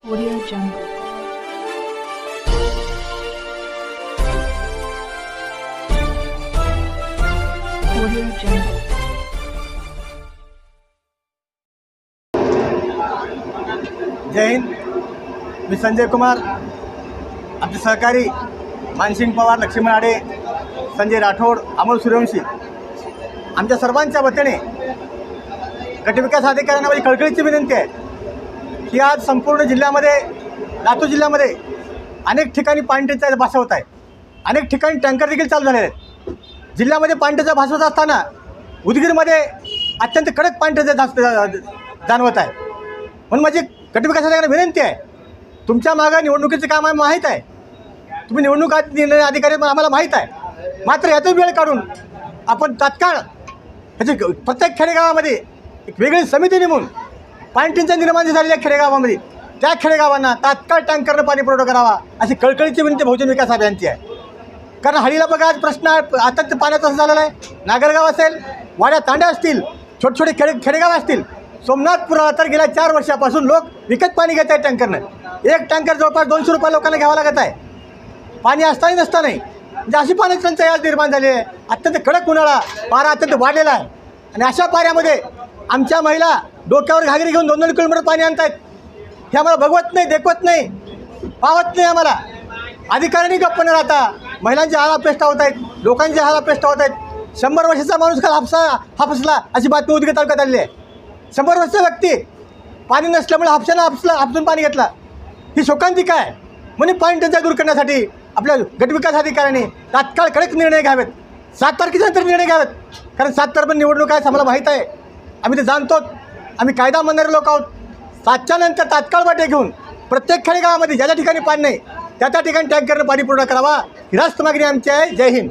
Audio Jungle. Audio Jungle. जय हिंद. मी संजय कुमार, आमचे सहकारी मानसिंग पवार, लक्ष्मण आडे, संजय राठोड, अमोल सूर्यवंशी, आमच्या सर्वांच्या वतीने गटविकास अधिकाऱ्यांना माझी कळकळीची विनंती आहे की आज संपूर्ण जिल्ह्यामध्ये, लातूर जिल्ह्यामध्ये अनेक ठिकाणी पाणीटंचाईचा भासा होत आहे. अनेक ठिकाणी टँकर देखील चालू झालेले आहेत. जिल्ह्यामध्ये पाणीटंचाई भासवत असताना उदगीरमध्ये अत्यंत कडक पाणीटंचाई जाणवत आहे. म्हणून माझी गटविकास अधिकाऱ्यांना विनंती आहे, तुमच्या मागं निवडणुकीचं काम आहे माहीत आहे, तुम्ही निवडणूक अधिकारी आम्हाला माहीत आहे, मात्र यातच वेळ काढून आपण तात्काळ ह्याची प्रत्येक खेडेगावामध्ये एक वेगळी समिती नेमून पाणीटंचाई निर्माण झालेल्या खेडेगावामध्ये त्या खेडेगावांना तात्काळ टँकरनं पाणी पुरवठा करावा अशी कळकळीची विनंती बहुजन विकास अभियानची आहे. कारण हळीला बघा आज प्रश्न आता ते पाण्याचा असं झालेला आहे. नागरगाव असेल, वाड्या तांड्या असतील, छोटे छोटे खेडेगाव असतील, सोमनाथपुरा तर गेल्या 4 वर्षापासून लोक विकत पाणी घेत आहेत टँकरनं. एक टँकर जवळपास 200 रुपये लोकांना घ्यावं लागत आहे. पाणी असताही नसतानाही म्हणजे अशी पाण्याची टंचाई आज निर्माण झाली आहे. अत्यंत कडक उन्हाळा, पारा अत्यंत वाढलेला आहे आणि अशा पाऱ्यामध्ये आमच्या महिला डोक्यावर घागरी घेऊन 2-2 किलोमीटर पाणी आणत आहेत. हे आम्हाला बघवत नाही, देखवत नाही, पावत नाही. आम्हाला अधिकाऱ्यांनी गप्प न राहता महिलांचे हाल अपेष्टा होत आहेत, लोकांचे हाल अपेष्टा होत आहेत. 100 वर्षाचा माणूस काल हापसला अशी बातमी उदगीर तालुक्यात आलेली आहे. 100 वर्षाचा व्यक्ती पाणी नसल्यामुळे हापसून पाणी घेतला. ही शोकांतिका आहे. म्हणून पाणी टंचाई दूर करण्यासाठी आपल्या गटविकास अधिकाऱ्यांनी तात्काळ कडक निर्णय घ्यावेत. 7 तारखेनंतर निर्णय घ्यावेत. कारण 7 तारखेला निवडणूक आहे आम्हाला माहीत आहे, आम्ही ते जाणतो, आम्ही कायदा मानणारे लोक आहोत. 7च्या नंतर तात्काळ वाटे घेऊन प्रत्येक खेडेगावामध्ये ज्या ठिकाणी पाणी नाही त्या ठिकाणी टँकरनं पाणी पुरवठा करावा ही रास्त मागणी आमची आहे. जय हिंद.